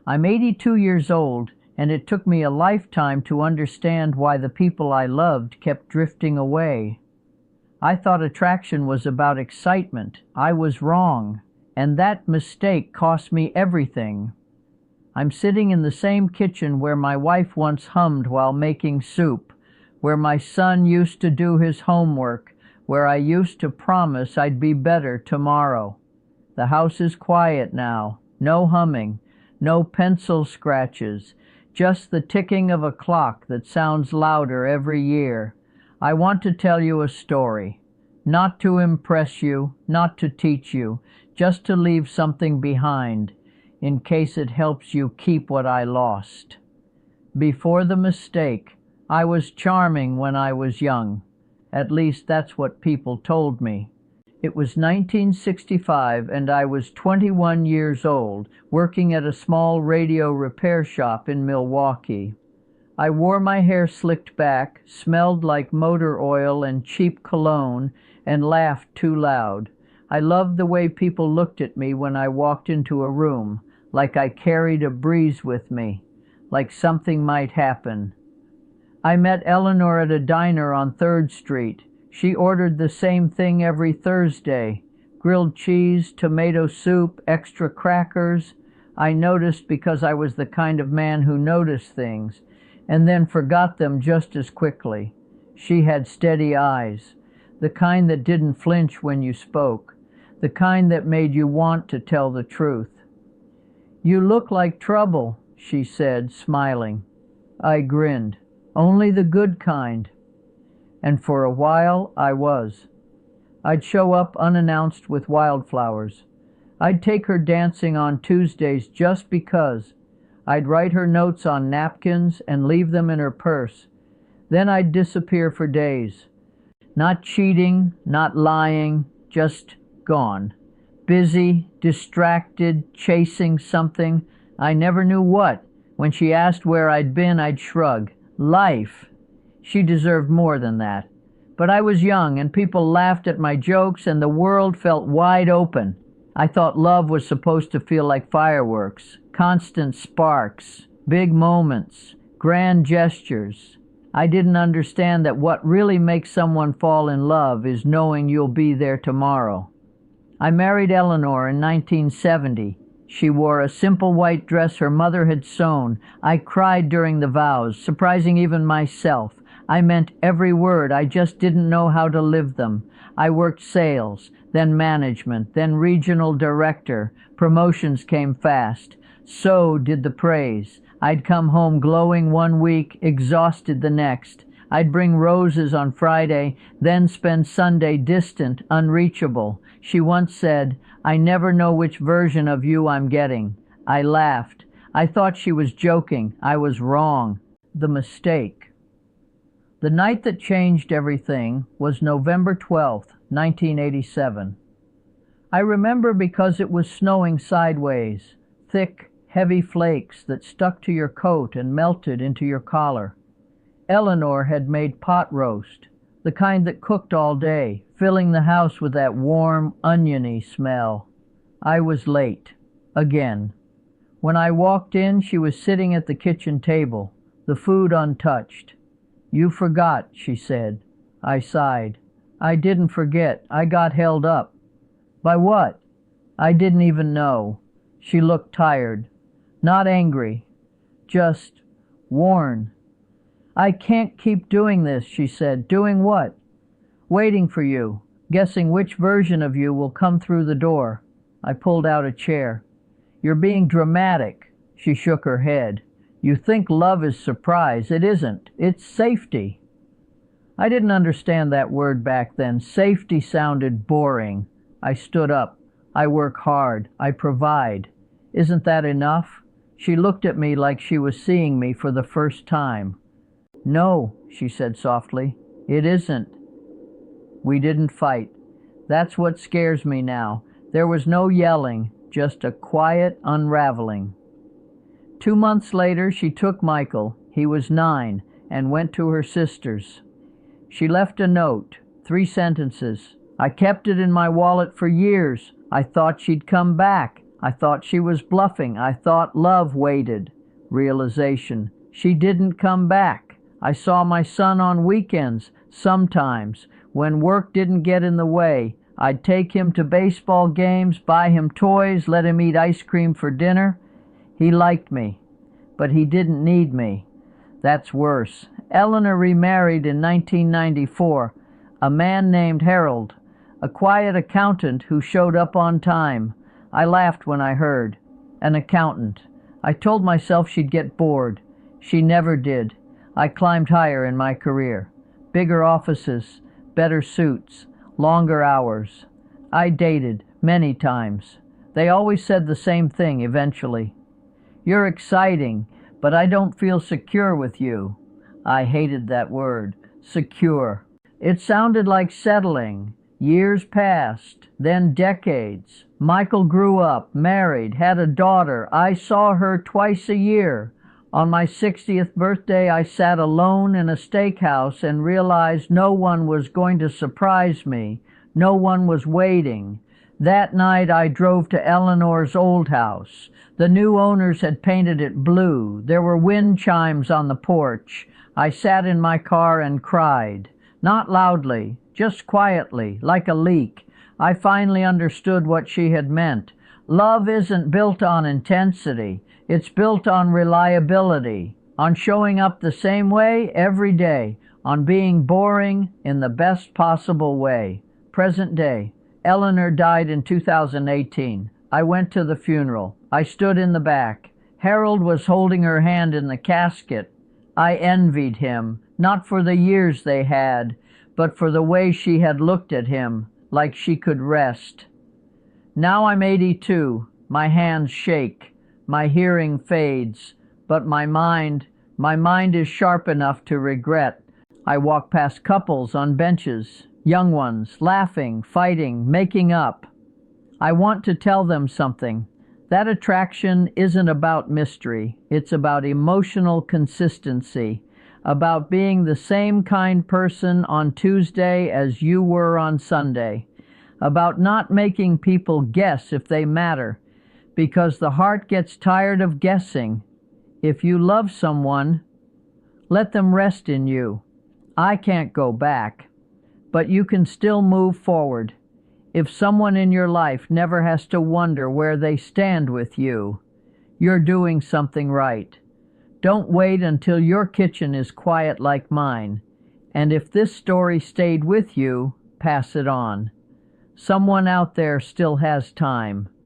I'm 82 years old, and it took me a lifetime to understand why the people I loved kept drifting away. I thought attraction was about excitement. I was wrong, and that mistake cost me everything. I'm sitting in the same kitchen where my wife once hummed while making soup, where my son used to do his homework, where I used to promise I'd be better tomorrow. The house is quiet now, no humming, no pencil scratches, just the ticking of a clock that sounds louder every year. I want to tell you a story, not to impress you, not to teach you, just to leave something behind, in case it helps you keep what I lost. Before the mistake, I was charming when I was young. At least that's what people told me. It was 1965 and I was 21 years old, working at a small radio repair shop in Milwaukee. I wore my hair slicked back, smelled like motor oil and cheap cologne, and laughed too loud. I loved the way people looked at me when I walked into a room, like I carried a breeze with me, like something might happen. I met Eleanor at a diner on 3rd Street. She ordered the same thing every Thursday: grilled cheese, tomato soup, extra crackers. I noticed because I was the kind of man who noticed things, and then forgot them just as quickly. She had steady eyes, the kind that didn't flinch when you spoke, the kind that made you want to tell the truth. "You look like trouble," she said, smiling. I grinned. "Only the good kind." And for a while I was. I'd show up unannounced with wildflowers. I'd take her dancing on Tuesdays just because. I'd write her notes on napkins and leave them in her purse. Then I'd disappear for days. Not cheating, not lying, just gone. Busy, distracted, chasing something. I never knew what. When she asked where I'd been, I'd shrug. Life. She deserved more than that. But I was young, and people laughed at my jokes, and the world felt wide open. I thought love was supposed to feel like fireworks, constant sparks, big moments, grand gestures. I didn't understand that what really makes someone fall in love is knowing you'll be there tomorrow. I married Eleanor in 1970. She wore a simple white dress her mother had sewn. I cried during the vows, surprising even myself. I meant every word, I just didn't know how to live them. I worked sales, then management, then regional director. Promotions came fast. So did the praise. I'd come home glowing one week, exhausted the next. I'd bring roses on Friday, then spend Sunday distant, unreachable. She once said, "I never know which version of you I'm getting." I laughed. I thought she was joking. I was wrong. The mistake. The night that changed everything was November 12th, 1987. I remember because it was snowing sideways, thick, heavy flakes that stuck to your coat and melted into your collar. Eleanor had made pot roast, the kind that cooked all day, filling the house with that warm, oniony smell. I was late. Again. When I walked in, she was sitting at the kitchen table, the food untouched. "You forgot," she said. I sighed. "I didn't forget. I got held up." "By what?" "I didn't even know." She looked tired. Not angry. Just worn. "I can't keep doing this," she said. "Doing what?" "Waiting for you, guessing which version of you will come through the door." I pulled out a chair. "You're being dramatic." She shook her head. "You think love is surprise. It isn't. It's safety." I didn't understand that word back then. Safety sounded boring. I stood up. "I work hard. I provide. Isn't that enough?" She looked at me like she was seeing me for the first time. "No," she said softly, "it isn't." We didn't fight. That's what scares me now. There was no yelling, just a quiet unraveling. 2 months later, she took Michael, he was 9, and went to her sister's. She left a note, 3 sentences. I kept it in my wallet for years. I thought she'd come back. I thought she was bluffing. I thought love waited. Realization. She didn't come back. I saw my son on weekends, sometimes. When work didn't get in the way, I'd take him to baseball games, buy him toys, let him eat ice cream for dinner. He liked me, but he didn't need me. That's worse. Eleanor remarried in 1994, a man named Harold, a quiet accountant who showed up on time. I laughed when I heard. An accountant. I told myself she'd get bored. She never did. I climbed higher in my career. Bigger offices, better suits, longer hours. I dated many times. They always said the same thing eventually. You're exciting, but I don't feel secure with you. I hated that word, secure. It sounded like settling. Years passed, then decades. Michael grew up, married, had a daughter. I saw her twice a year. On my 60th birthday, I sat alone in a steakhouse and realized no one was going to surprise me. No one was waiting. That night, I drove to Eleanor's old house. The new owners had painted it blue. There were wind chimes on the porch. I sat in my car and cried. Not loudly, just quietly, like a leak. I finally understood what she had meant. Love isn't built on intensity. It's built on reliability, on showing up the same way every day, on being boring in the best possible way. Present day. Eleanor died in 2018. I went to the funeral. I stood in the back. Harold was holding her hand in the casket. I envied him, not for the years they had, but for the way she had looked at him, like she could rest. Now I'm 82. My hands shake. My hearing fades. But my mind is sharp enough to regret. I walk past couples on benches, young ones, laughing, fighting, making up. I want to tell them something. That attraction isn't about mystery. It's about emotional consistency, about being the same kind person on Tuesday as you were on Sunday, about not making people guess if they matter, because the heart gets tired of guessing. If you love someone, let them rest in you. I can't go back, but you can still move forward. If someone in your life never has to wonder where they stand with you, you're doing something right. Don't wait until your kitchen is quiet like mine. And if this story stayed with you, pass it on. Someone out there still has time.